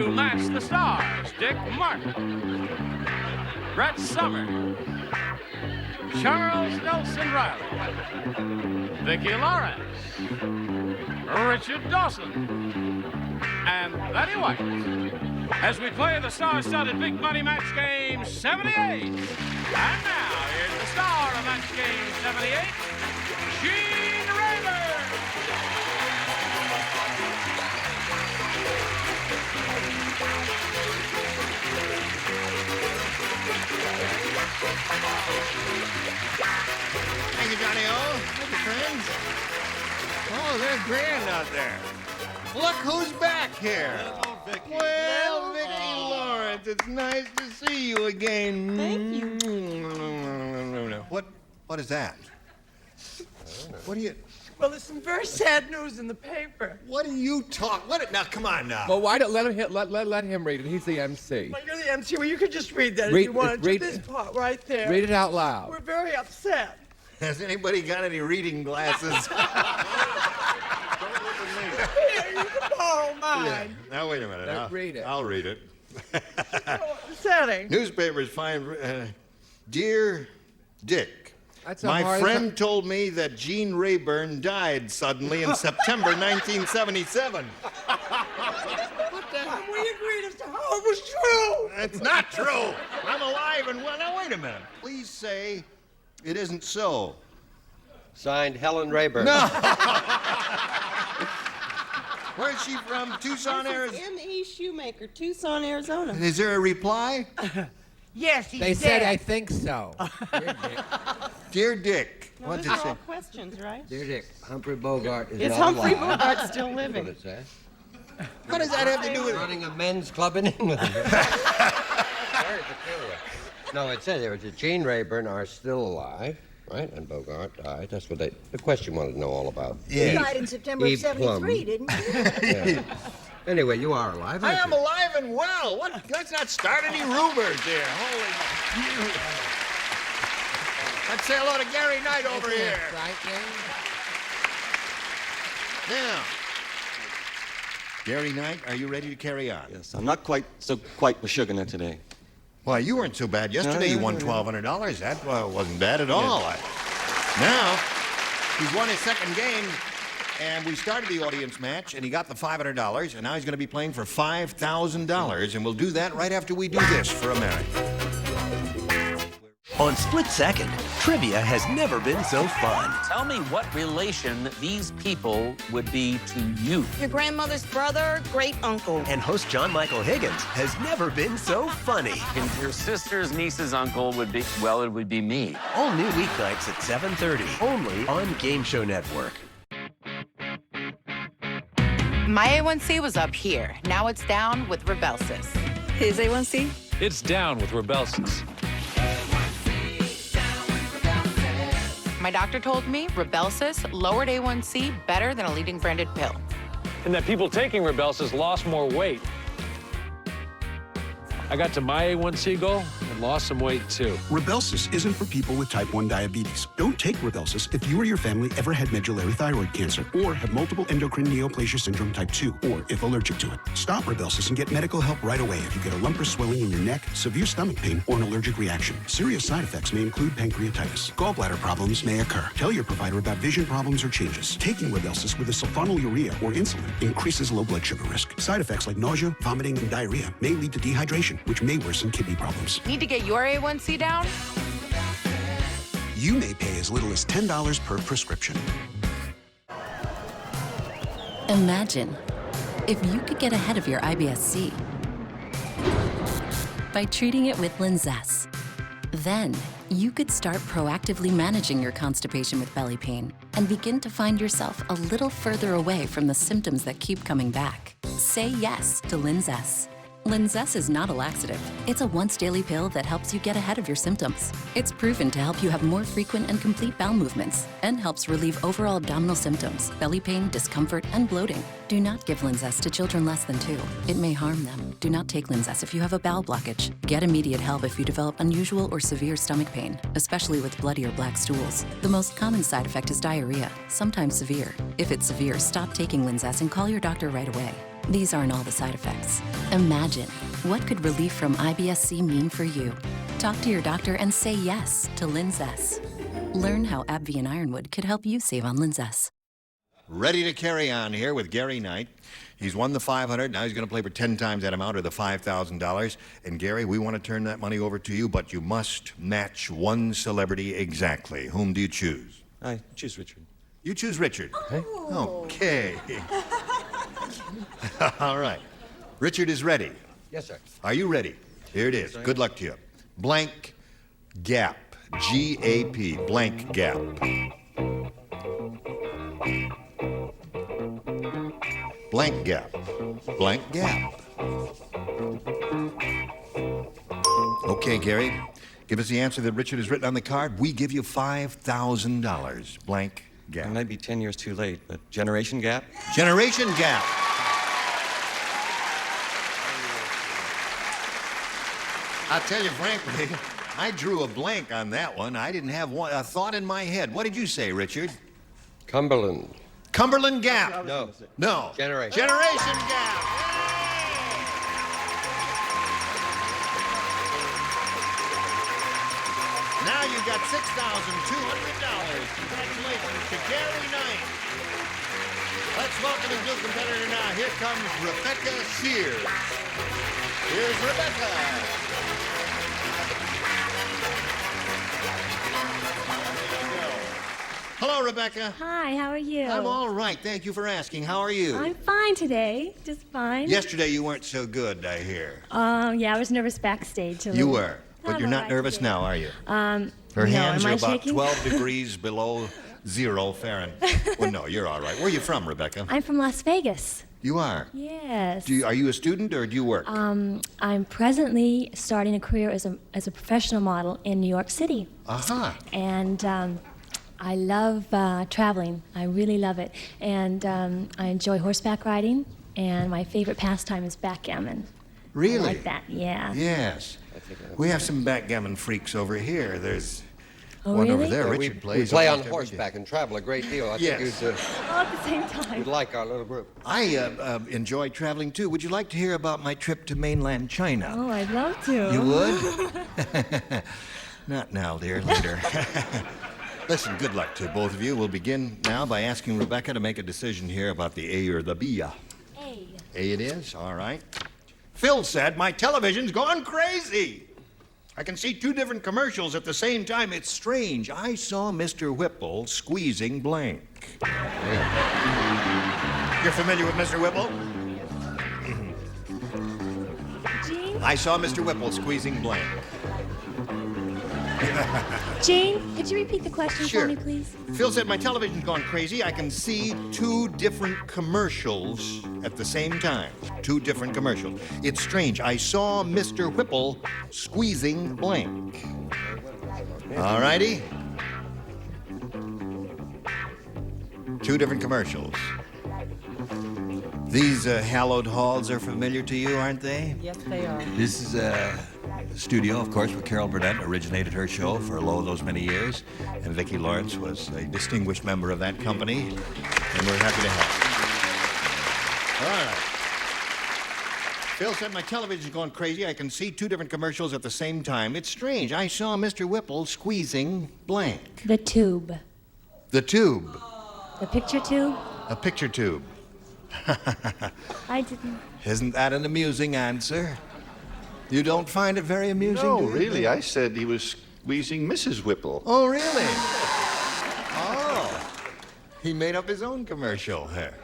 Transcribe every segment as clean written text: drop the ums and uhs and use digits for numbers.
To match the stars, Dick Martin, Brett Summer, Charles Nelson Riley, Vicki Lawrence, Richard Dawson, and Betty White, as we play the star-studded Big Money Match Game 78. And now, here's the star of Match Game 78, Gene Rayburn. Thank you, Johnny O. Thank you, friends. Oh, they're grand out there. Look who's back here. Hello, Vicki. Well, Vicki Lawrence, it's nice to see you again. Thank you. What is that? What are you... Well, there's some very sad news in the paper. What are you talking... Now, come on now. Well, why don't let him read it? He's the MC. Well, you're the MC. Well, you could just read that Read- if you wanted read- to. This part right there. Read it out loud. We're very upset. Has anybody got any reading glasses? Here, you can borrow mine. Now, wait a minute. Now, read it. I'll read it. So upsetting. Newspapers find... Dear Dick, That's a my hard- friend told me that Gene Rayburn died suddenly in September 1977. We agreed as to how it was true. It's not true. I'm alive and well. Now, wait a minute. Please say it isn't so. Signed, Helen Rayburn. No. Where's she from? Tucson, This is Arizona? M.E. Shoemaker, Tucson, Arizona. Is there a reply? Yes, he's They dead. said, I think so. Dear Dick. No, What's those it are say? all questions, right? Dear Dick, Humphrey Bogart is Is not Humphrey alive. Bogart still That's what living? it says. What does that have to do with it? Running a men's club in England. Very peculiar. No, it says there, Gene Rayburn are still alive, right? And Bogart died. That's what the question wanted to know all about. Yeah. He died in September of Eve Plum. 73, didn't he? Yeah. Anyway, you are alive, I aren't am you? alive and well. What? Let's not start any rumors here. Holy. Let's say hello to Gary Knight over here. Right, James? Now, Gary Knight, are you ready to carry on? Yes, I'm not quite mashugana today. Why, you weren't so bad yesterday. You won $1,200. That wasn't bad at all. Now, he's won his second game, and we started the audience match, and he got the $500, and now he's going to be playing for $5,000, and we'll do that right after we do this for America. On Split Second, trivia has never been so fun. Tell me what relation these people would be to you. Your grandmother's brother, great uncle. And host John Michael Higgins has never been so funny. And your sister's niece's uncle would be, well, it would be me. All new weeknights at 7:30, only on Game Show Network. My A1C was up here. Now it's down with Rebelsis. His A1C? It's down with Rebelsis. My doctor told me Rebelsis lowered A1C better than a leading branded pill. And that people taking Rebelsis lost more weight. I got to my A1C goal and lost some weight, too. Rebelsis isn't for people with type 1 diabetes. Don't take Rebelsis if you or your family ever had medullary thyroid cancer or have multiple endocrine neoplasia syndrome type 2 or if allergic to it. Stop Rebelsis and get medical help right away if you get a lump or swelling in your neck, severe stomach pain, or an allergic reaction. Serious side effects may include pancreatitis. Gallbladder problems may occur. Tell your provider about vision problems or changes. Taking Rebelsis with a sulfonylurea or insulin increases low blood sugar risk. Side effects like nausea, vomiting, and diarrhea may lead to dehydration, which may worsen kidney problems. Need to get your A1C down? You may pay as little as $10 per prescription. Imagine if you could get ahead of your IBS-C by treating it with Linzess. Then you could start proactively managing your constipation with belly pain and begin to find yourself a little further away from the symptoms that keep coming back. Say yes to Linzess. Linzess is not a laxative. It's a once-daily pill that helps you get ahead of your symptoms. It's proven to help you have more frequent and complete bowel movements and helps relieve overall abdominal symptoms, belly pain, discomfort, and bloating. Do not give Linzess to children less than 2. It may harm them. Do not take Linzess if you have a bowel blockage. Get immediate help if you develop unusual or severe stomach pain, especially with bloody or black stools. The most common side effect is diarrhea, sometimes severe. If it's severe, stop taking Linzess and call your doctor right away. These aren't all the side effects. Imagine, what could relief from IBS-C mean for you? Talk to your doctor and say yes to Linzess. Learn how AbbVie and Ironwood could help you save on Linzess. Ready to carry on here with Gary Knight. He's won the $500. Now he's going to play for 10 times that amount, or the $5,000. And Gary, we want to turn that money over to you, but you must match one celebrity exactly. Whom do you choose? I choose Richard. You choose Richard. Okay. All right. Richard is ready. Yes, sir. Are you ready? Here it is. Good luck to you. Blank gap. G-A-P. Blank gap. Blank gap. Blank gap. Okay, Gary. Give us the answer that Richard has written on the card. We give you $5,000. Blank gap. I might be 10 years too late, but generation gap? Generation gap. I'll tell you frankly, I drew a blank on that one. I didn't have a thought in my head. What did you say, Richard? Cumberland. Cumberland Gap. No. No. Generation. Generation Gap. Now you've got $6,200. Congratulations to Gary Knight. Let's welcome his new competitor now. Here comes Rebecca Sears. Here's Rebecca. Hello, Rebecca. Hi, how are you? I'm all right. Thank you for asking. How are you? I'm fine today. Just fine. Yesterday you weren't so good, I hear. Yeah, I was nervous backstage. You were. But I'm you're all not right nervous today. now, are you? No, Her hands am are I about shaking? 12 degrees below 0 Fahrenheit. Well, no, you're all right. Where are you from, Rebecca? I'm from Las Vegas. You are? Yes. Are you a student or do you work? I'm presently starting a career as a professional model in New York City. Uh-huh. And I love traveling. I really love it. And I enjoy horseback riding. And my favorite pastime is backgammon. Really? I like that, yeah. Yes. We have some backgammon freaks over here. There's Oh, one over really? there. Yeah, Richard we plays. play on almost every horseback and travel a great deal. I Yes. think All at the same time. you'd like our little group. I enjoy traveling too. Would you like to hear about my trip to mainland China? Oh, I'd love to. You would? Not now, dear. Later. Listen, good luck to both of you. We'll begin now by asking Rebecca to make a decision here about the A or the B. A. A it is? All right. Phil said, my television's gone crazy. I can see 2 different commercials at the same time. It's strange. I saw Mr. Whipple squeezing blank. You're familiar with Mr. Whipple? Gene? I saw Mr. Whipple squeezing blank. Gene, could you repeat the question Sure. for me, please? Phil said, my television's gone crazy. I can see 2 different commercials at the same time. 2 different commercials. It's strange. I saw Mr. Whipple squeezing blank. All righty. 2 different commercials. These hallowed halls are familiar to you, aren't they? Yes, they are. This is a studio, of course, where Carol Burnett originated her show for those many years. And Vicki Lawrence was a distinguished member of that company. And we're happy to help. All right. Phil said, my television's going crazy. I can see 2 different commercials at the same time. It's strange. I saw Mr. Whipple squeezing blank. The tube. The tube. The picture tube? A picture tube. I didn't. Isn't that an amusing answer? You don't find it very amusing? No, do you? really. I said he was squeezing Mrs. Whipple. Oh, really? Oh. He made up his own commercial here.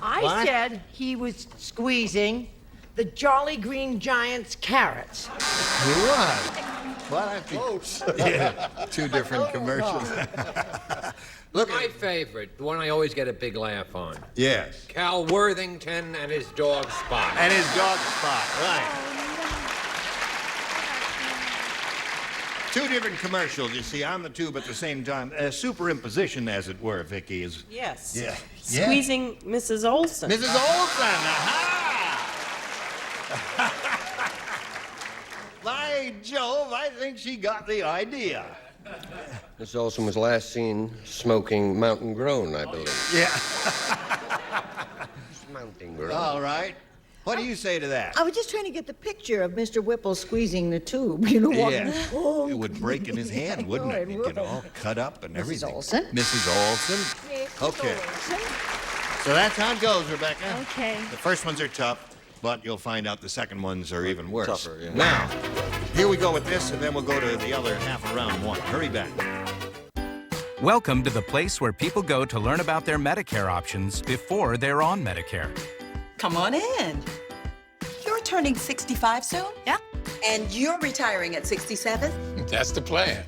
I said he was squeezing the Jolly Green Giant's carrots. He was. Well, I think... Yeah, 2 different commercials. Look My favorite, the one I always get a big laugh on. Yes. Cal Worthington and his dog Spot. And his dog Spot, right. 2 different commercials, you see, on the tube at the same time. Superimposition, as it were, Vicki, is... Yes. Yeah. Squeezing Mrs. Olson. Mrs. Olson, aha! By Jove, I think she got the idea. Miss Olson was last seen smoking Mountain Grown, I believe. Yeah. mounting girl. All right. What do you say to that? I was just trying to get the picture of Mr. Whipple squeezing the tube. You know what? Yeah. Oh, It would break in his hand, wouldn't it? He'd get all cut up and everything. Olson. Mrs. Olson. Mrs. Okay. Olson. So that's how it goes, Rebecca. Okay. The first ones are tough, but you'll find out the second ones are even worse. Tougher, yeah. Now, here we go with this, and then we'll go to the other half of round one. Hurry back. Welcome to the place where people go to learn about their Medicare options before they're on Medicare. Come on in. You're turning 65 soon? Yeah. And you're retiring at 67? That's the plan.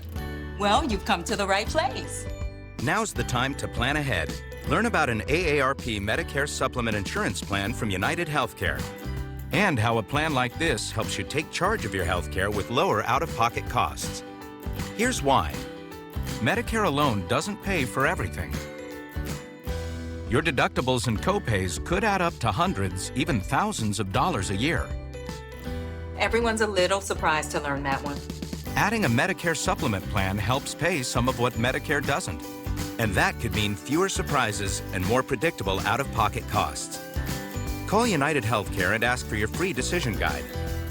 Well, you've come to the right place. Now's the time to plan ahead. Learn about an AARP Medicare Supplement Insurance Plan from United Healthcare and how a plan like this helps you take charge of your healthcare with lower out-of-pocket costs. Here's why. Medicare alone doesn't pay for everything. Your deductibles and copays could add up to hundreds, even thousands of dollars a year. Everyone's a little surprised to learn that one. Adding a Medicare supplement plan helps pay some of what Medicare doesn't. And that could mean fewer surprises and more predictable out-of-pocket costs. Call United Healthcare and ask for your free decision guide.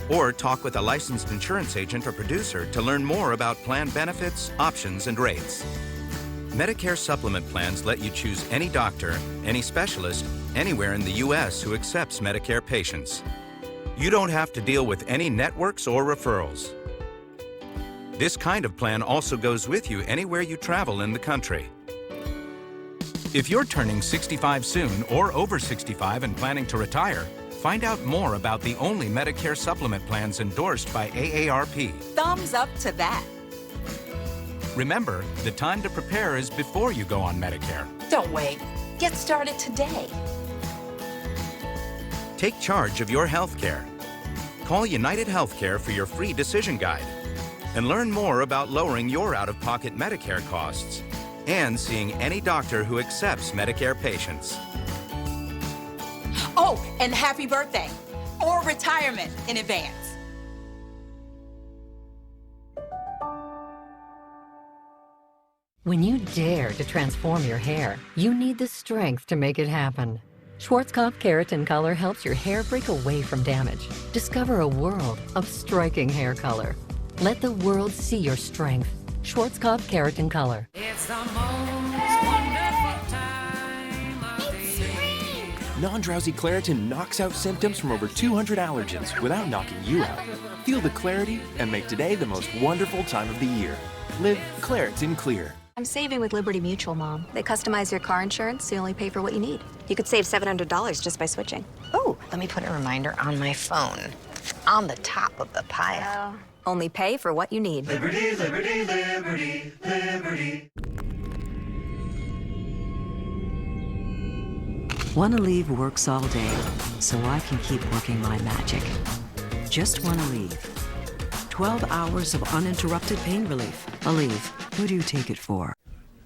Or talk with a licensed insurance agent or producer to learn more about plan benefits, options, and rates. Medicare supplement plans let you choose any doctor, any specialist, anywhere in the U.S. who accepts Medicare patients. You don't have to deal with any networks or referrals. This kind of plan also goes with you anywhere you travel in the country. If you're turning 65 soon or over 65 and planning to retire, find out more about the only Medicare supplement plans endorsed by AARP. Thumbs up to that. Remember, the time to prepare is before you go on Medicare. Don't wait. Get started today. Take charge of your health care. Call United Healthcare for your free decision guide and learn more about lowering your out-of-pocket Medicare costs and seeing any doctor who accepts Medicare patients. Oh, and happy birthday or retirement in advance. When you dare to transform your hair, you need the strength to make it happen. Schwarzkopf Keratin Color helps your hair break away from damage. Discover a world of striking hair color. Let the world see your strength. Schwarzkopf Keratin Color. It's the most wonderful time of the year. Non-drowsy Claritin knocks out symptoms from over 200 allergens without knocking you out. Feel the clarity and make today the most wonderful time of the year. Live Claritin Clear. I'm saving with Liberty Mutual, Mom. They customize your car insurance so you only pay for what you need. You could save $700 just by switching. Oh, let me put a reminder on my phone. On the top of the pile. Only pay for what you need. Liberty, liberty, liberty, liberty. Want to leave works all day so I can keep working my magic. Just want to leave. 12 hours of uninterrupted pain relief. Aleve, who do you take it for?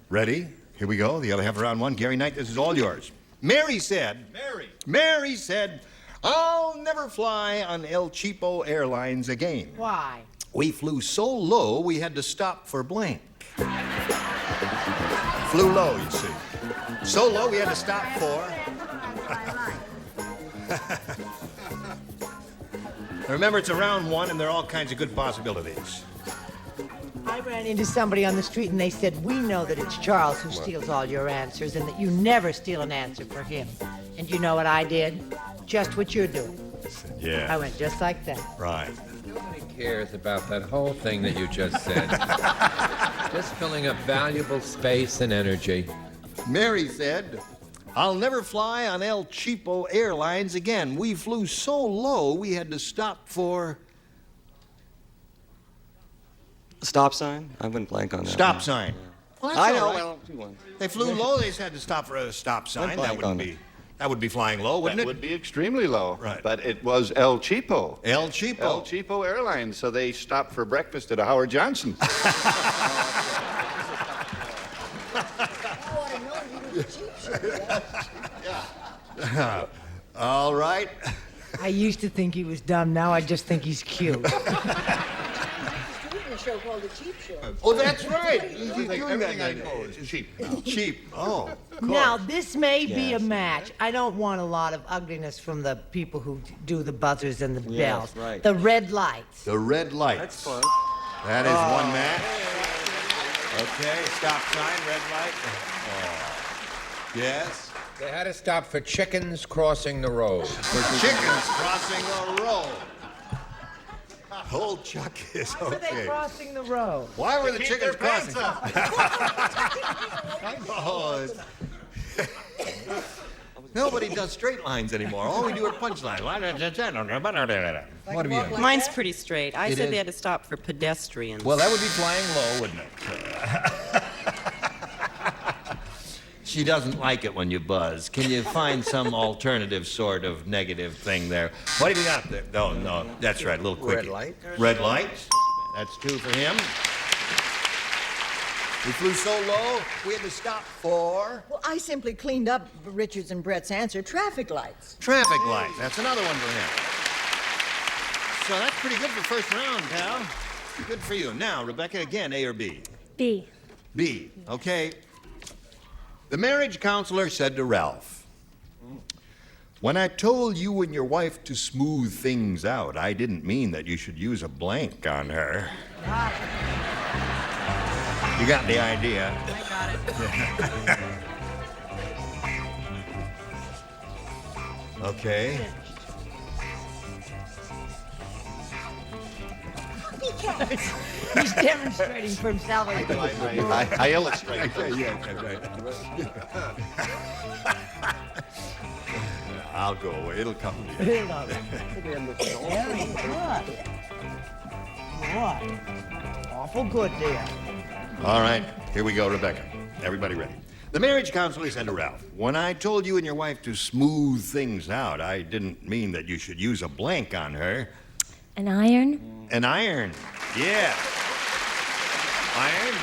Ready? Here we go. The other half of round one. Gary Knight, this is all yours. Mary said, I'll never fly on El Cheapo Airlines again. Why? We flew so low, we had to stop for blank. Flew low, you see. So low, we had to stop for... Remember, it's a round one, and there are all kinds of good possibilities. I ran into somebody on the street, and they said, we know that it's Charles who steals all your answers, and that you never steal an answer for him. And you know what I did? Just what you're doing. Yeah. I went just like that. Right. Nobody cares about that whole thing that you just said. Just filling up valuable space and energy. Mary said, I'll never fly on El Cheapo Airlines again. We flew so low, we had to stop for... Stop sign? I went blank on that. Stop sign. Well, I that's know. all right. Well, they flew low. They just had to stop for a stop sign. That would be flying low, wouldn't That it? would be extremely low. Right. But it was El Cheapo. El Cheapo. El Cheapo Airlines. So they stopped for breakfast at a Howard Johnson. All right. I used to think he was dumb. Now I just think he's cute. show called The Cheap Show. Oh, that's right. He's Like doing everything that I know is cheap now. Cheap. Oh, of course. Now, this may be a match. I don't want a lot of ugliness from the people who do the buzzers and the bells. right. The red lights. The red lights. That's fun. That is one match. Okay, stop sign, red light. Oh. Yes. They had to stop for chickens crossing the road. For chickens crossing the road. Old Chuck is Why were they okay. crossing the road? Why were the Keep chickens their pants crossing? Oh, nobody does straight lines anymore. All we do are punchlines. What have you? Mine's pretty straight. I It said is? they had to stop for pedestrians. Well, that would be flying low, wouldn't it? She doesn't like it when you buzz. Can you find some alternative sort of negative thing there? What have you got there? No, that's right, a little quickie. Red light. Red lights. That's 2 for him. We flew so low, we had to stop for Well, I simply cleaned up Richard's and Brett's answer, traffic lights. traffic lights. That's another one for him. So that's pretty good for first round, pal. Good for you. Now, Rebecca, again, A or B? B. B. Okay. The marriage counselor said to Ralph, "When I told you and your wife to smooth things out, I didn't mean that you should use a blank on her." You got the idea. I got it. Okay. He's demonstrating for himself. I illustrate. I'll go away. It'll come to you. Very good. Boy, awful good, dear. All right, here we go, Rebecca. Everybody ready? The marriage counselor said to Ralph, "When I told you and your wife to smooth things out, I didn't mean that you should use a blank on her." An iron. An iron. Yeah. Iron.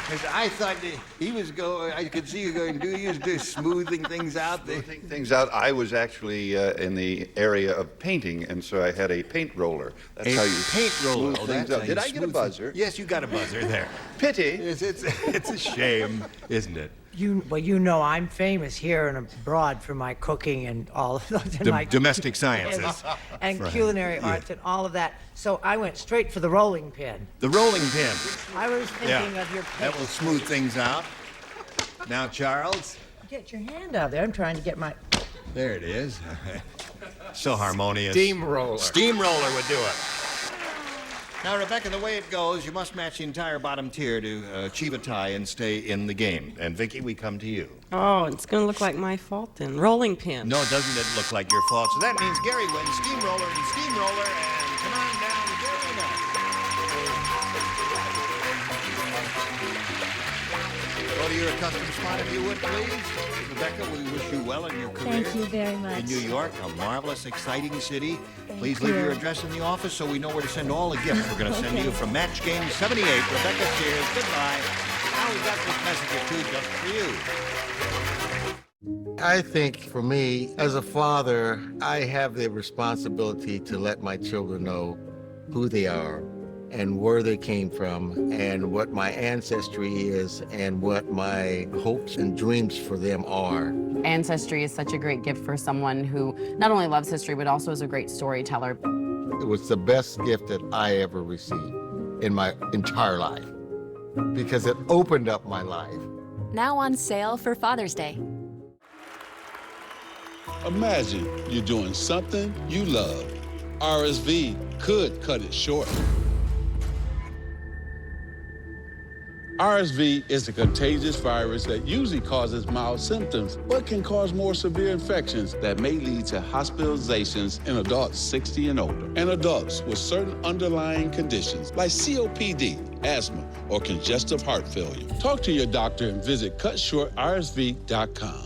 'Cause I thought that he was going, I could see you going, do you do smoothing things out? Smoothing things out. I was actually in the area of painting, and so I had a paint roller. That's how you paint roller. smooth things out. Did I get a buzzer? Yes, you got a buzzer there. Pity. It's a shame, isn't it? You know I'm famous here and abroad for my cooking and all of those. And my Domestic sciences. and Right. culinary arts and all of that. So I went straight for the rolling pin. The rolling pin. I was thinking of your pin. That will smooth things out. Now, Charles. Get your hand out there. I'm trying to get my... There it is. So harmonious. Steamroller. Steamroller would do it. Now, Rebecca, the way it goes, you must match the entire bottom tier to achieve a tie and stay in the game. And Vicky, we come to you. Oh, it's going to look like my fault then. Rolling pin. No, doesn't it look like your fault? So that means Gary wins steamroller and steamroller. And come on down, Gary. Go to your accustomed spot if you would, please. Rebecca, we wish you well in your career. Thank you very much. In New York, a marvelous, exciting city. Please Thank leave you. your address in the office so we know where to send all the gifts we're going to send you from Match Game 78. Rebecca, cheers. Goodbye. Now we've got this message or two just for you. I think for me, as a father, I have the responsibility to let my children know who they are and where they came from and what my ancestry is and what my hopes and dreams for them are. Ancestry is such a great gift for someone who not only loves history, but also is a great storyteller. It was the best gift that I ever received in my entire life because it opened up my life. Now on sale for Father's Day. Imagine you're doing something you love. RSV could cut it short. RSV is a contagious virus that usually causes mild symptoms, but can cause more severe infections that may lead to hospitalizations in adults 60 and older, and adults with certain underlying conditions like COPD, asthma, or congestive heart failure. Talk to your doctor and visit cutshortrsv.com.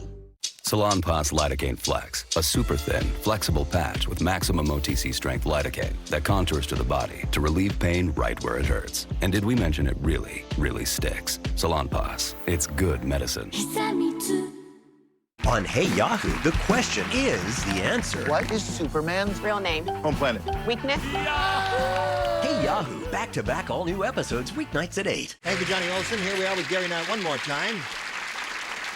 Salonpas Lidocaine Flex, a super thin, flexible patch with maximum OTC strength lidocaine that contours to the body to relieve pain right where it hurts. And did we mention it really, really sticks? Salonpas, it's good medicine. On Hey Yahoo, the question is the answer. What is Superman's real name? Home planet. Weakness? Hey Yahoo. Back-to-back all-new episodes weeknights at 8. Thank you, Johnny Olson. Here we are with Gary Knight one more time.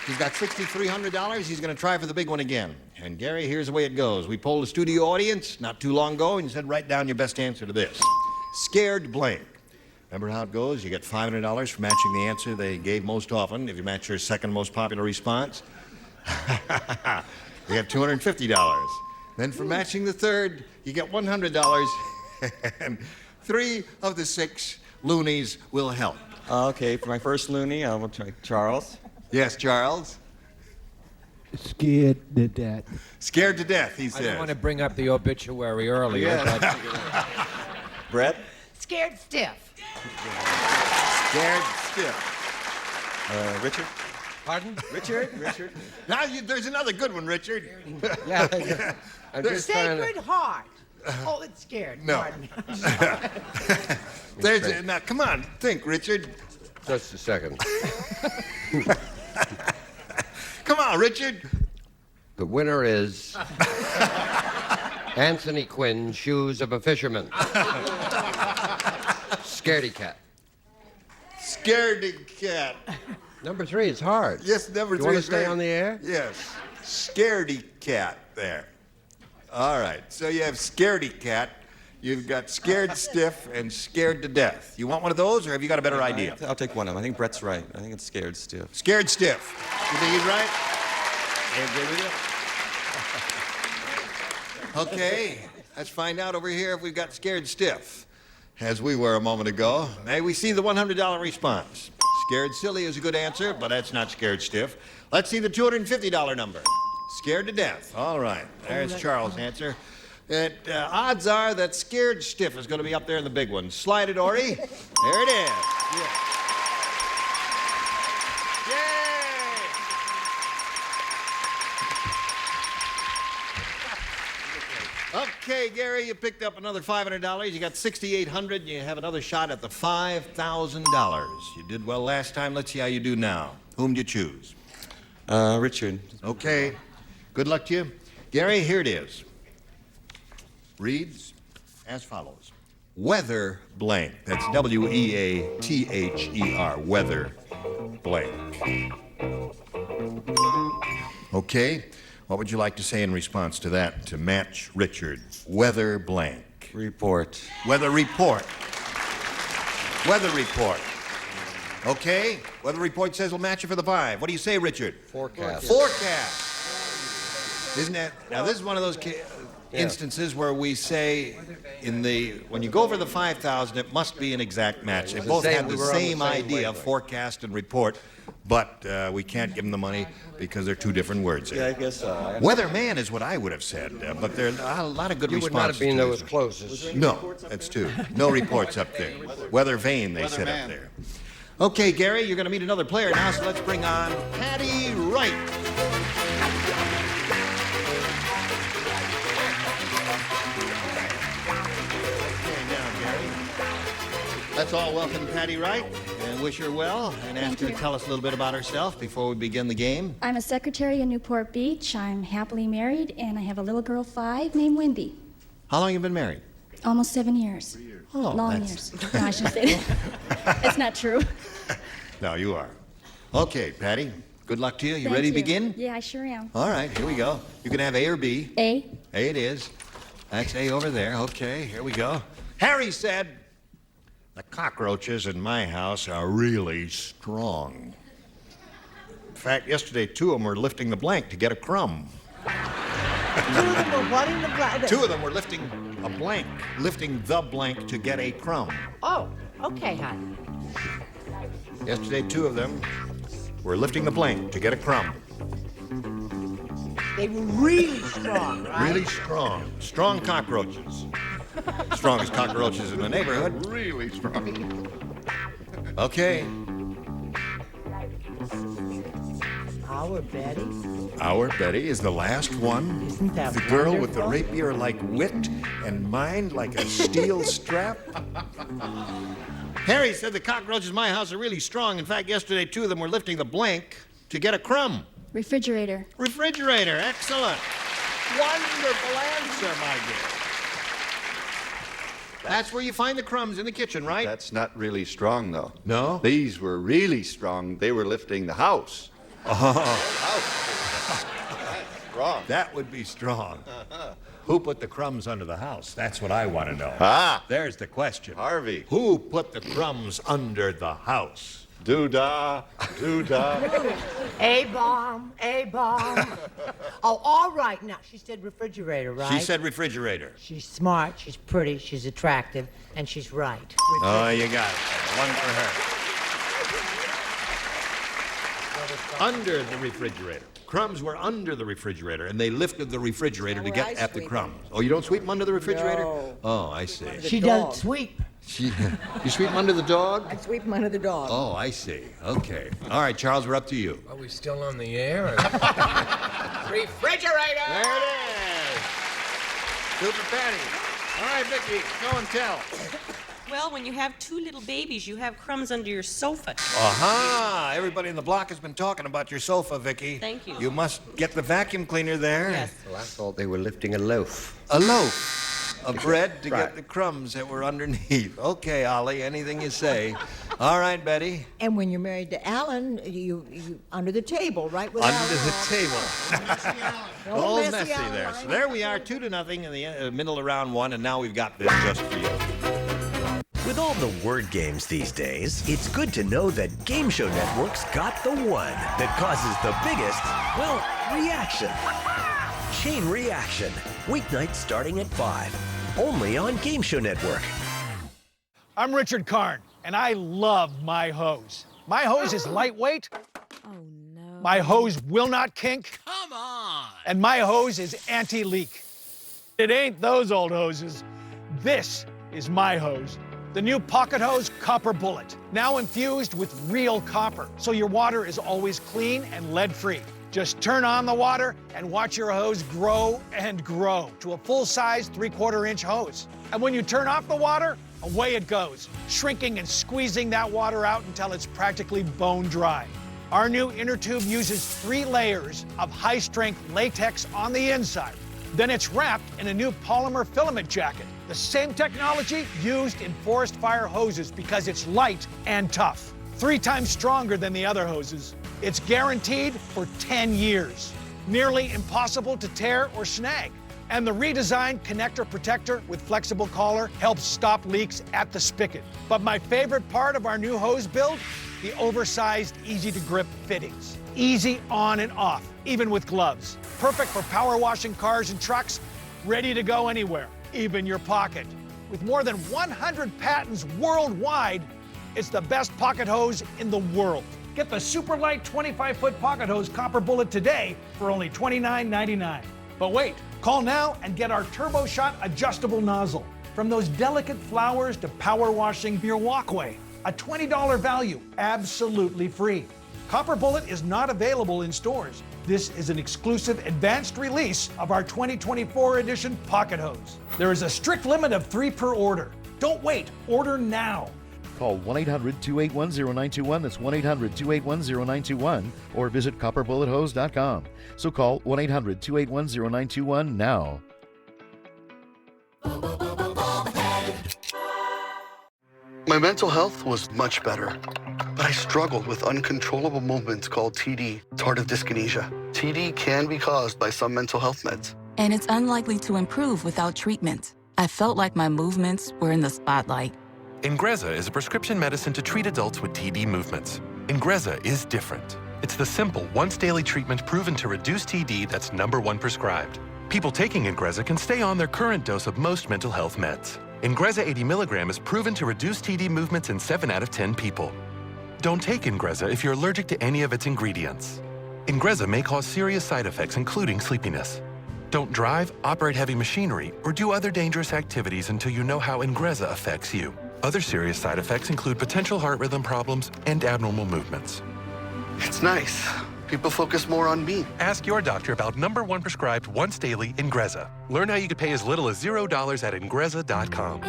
He's got $6,300. He's going to try for the big one again. And Gary, here's the way it goes. We polled a studio audience not too long ago and said, write down your best answer to this. Scared blank. Remember how it goes? You get $500 for matching the answer they gave most often. If you match your second most popular response, you get $250. Then for matching the third, you get $100. And 3 of the 6 loonies will help. Okay, for my first loony, I will try Charles. Yes, Charles? Scared to death. Scared to death, he I says. didn't want to bring up the obituary earlier, Yeah. but Brett? Scared stiff. Scared stiff. Richard? Pardon? Richard? Now, there's another good one, Richard. Yeah. I'm just trying to... Sacred Heart. Oh, it's scared. No. Pardon. Now, come on, think, Richard. Just a second. Come on, Richard. The winner is Anthony Quinn, Shoes of a Fisherman. Scaredy cat. Scaredy cat. Number 3 is hard. Yes, number 3 You want to is stay great. on the air? Yes. Scaredy cat there. All right, so you have scaredy cat. You've got scared stiff and scared to death. You want one of those, or have you got a better idea? I'll take one of them. I think Brett's right. I think it's scared stiff. Scared stiff. You think he's right? I agree with you. Okay, let's find out over here if we've got scared stiff, as we were a moment ago. May we see the $100 response? Scared silly is a good answer, but that's not scared stiff. Let's see the $250 number. Scared to death. All right, there's Charles' answer. Odds are that scared stiff is going to be up there in the big one. Slide it, Ori. There it is. Yeah. Yay! Okay, Gary, you picked up another $500. You got $6,800, and you have another shot at the $5,000. You did well last time. Let's see how you do now. Whom do you choose? Richard. Okay. Good luck to you. Gary, here it is. Reads as follows. Weather blank. That's W-E-A-T-H-E-R. Weather blank. Okay. What would you like to say in response to that to match Richard? Weather blank. Report. Weather report. Weather report. Okay. Weather report says we'll match you for the 5. What do you say, Richard? Forecast. Forecast. Isn't that, now this is one of those instances where we say when you go for the 5,000, it must be an exact match. They both have the same idea of forecast and report, but we can't give them the money because they're 2 different words. Yeah, I guess so. Weatherman is what I would have said, but there are a lot of good You would responses. not have been to those this. closest. No, that's 2. No reports up there. Weather vane, they said up there. Okay, Gary, you're going to meet another player now, so let's bring on Patty Wright. Let's all welcome Patty Wright and wish her well and ask her to tell us a little bit about herself before we begin the game. I'm a secretary in Newport Beach. I'm happily married, and I have a little girl, 5, named Wendy. How long have you been married? Almost 7 years. Oh, Long that's- years. No, I shouldn't say that. It's not true. No, you are. Okay, Patty, good luck to you. You Thank ready to you. begin? Yeah, I sure am. All right, here we go. You can have A or B. A. A it is. That's A over there. Okay, here we go. Harry said, "The cockroaches in my house are really strong. In fact, yesterday 2 of them were lifting the blank to get a crumb." 2 of them were wanting the blank. 2 of them were lifting a blank, lifting the blank to get a crumb. Oh, okay, hon. Yesterday, 2 of them were lifting the blank to get a crumb. They were really strong, right? Really strong. Strong cockroaches. Strongest cockroaches in the neighborhood. Really strong. Okay. Our Betty. Our Betty is the last one. Isn't that the girl with the wonderful? rapier like wit and mind like a steel strap. Harry said the cockroaches in my house are really strong. In fact, yesterday 2 of them were lifting the blank to get a crumb. Refrigerator. Refrigerator. Excellent. Wonderful answer, my dear. That's where you find the crumbs in the kitchen, right? That's not really strong, though. No? These were really strong. They were lifting the house. Strong. That would be strong. Who put the crumbs under the house? That's what I want to know. Ah. There's the question. Harvey. Who put the crumbs under the house? Doo-dah, doo-dah. A-bomb, A-bomb. Oh, all right. Now, she said refrigerator, right? She said refrigerator. She's smart, she's pretty, she's attractive, and she's right. Oh, you got it. One for her. Under the refrigerator. Crumbs were under the refrigerator, and they lifted the refrigerator to get at the crumbs. Oh, you don't sweep them under the refrigerator? No. Oh, I see. She doesn't sweep. You sweep them under the dog? I sweep them under the dog. Oh, I see. Okay. All right, Charles, we're up to you. Are we still on the air? Refrigerator! There it is. Super Patty. All right, Vicky, go and tell. Well, when you have two little babies, you have crumbs under your sofa. Aha! Everybody in the block has been talking about your sofa, Vicky. Thank you. You must get the vacuum cleaner there. Yes. Well, I thought they were lifting a loaf. A loaf of bread to Right. get the crumbs that were underneath. Okay, Ollie, anything you say. All right, Betty. And when you're married to Alan, you under the table, right? With Under Alan. the table. Old All messy messy Alan. there. So there we are, 2-0 in the middle of round one, and now we've got this just for you. With all the word games these days, it's good to know that Game Show Network's got the one that causes the biggest, well, reaction. Chain Reaction. Weeknights starting at 5. Only on Game Show Network. I'm Richard Karn, and I love my hose. My hose is lightweight. Oh, no. My hose will not kink. Come on! And my hose is anti-leak. It ain't those old hoses. This is my hose. The new Pocket Hose Copper Bullet, now infused with real copper, so your water is always clean and lead-free. Just turn on the water and watch your hose grow and grow to a full-size 3/4-inch hose. And when you turn off the water, away it goes, shrinking and squeezing that water out until it's practically bone dry. Our new inner tube uses 3 layers of high-strength latex on the inside. Then it's wrapped in a new polymer filament jacket, the same technology used in forest fire hoses because it's light and tough. 3 times stronger than the other hoses. It's guaranteed for 10 years. Nearly impossible to tear or snag. And the redesigned connector protector with flexible collar helps stop leaks at the spigot. But my favorite part of our new hose build, the oversized, easy-to-grip fittings. Easy on and off, even with gloves. Perfect for power washing cars and trucks, ready to go anywhere, even your pocket. With more than 100 patents worldwide, it's the best pocket hose in the world. Get the super light 25-foot pocket hose Copper Bullet today for only $29.99. But wait, call now and get our Turbo Shot adjustable nozzle. From those delicate flowers to power washing your walkway, a $20 value, absolutely free. Copper Bullet is not available in stores. This is an exclusive advanced release of our 2024 edition pocket hose. There is a strict limit of 3 per order. Don't wait, order now. Call 1-800-281-0921. That's 1-800-281-0921. Or visit copperbullet.hose.com. So call 1-800-281-0921 now. My mental health was much better, but I struggled with uncontrollable movements called TD, tardive dyskinesia. TD can be caused by some mental health meds. And it's unlikely to improve without treatment. I felt like my movements were in the spotlight. Ingrezza is a prescription medicine to treat adults with TD movements. Ingrezza is different. It's the simple, once-daily treatment proven to reduce TD that's #1 prescribed. People taking Ingrezza can stay on their current dose of most mental health meds. Ingrezza 80 milligram is proven to reduce TD movements in 7 out of 10 people. Don't take Ingrezza if you're allergic to any of its ingredients. Ingrezza may cause serious side effects, including sleepiness. Don't drive, operate heavy machinery, or do other dangerous activities until you know how Ingrezza affects you. Other serious side effects include potential heart rhythm problems and abnormal movements. It's nice. People focus more on me. Ask your doctor about #1 prescribed once daily Ingrezza. Learn how you could pay as little as $0 at Ingrezza.com.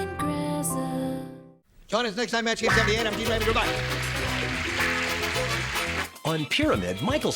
Join us next time, Match Game 78. I'm Gene Raymond. Goodbye. On Pyramid, Michael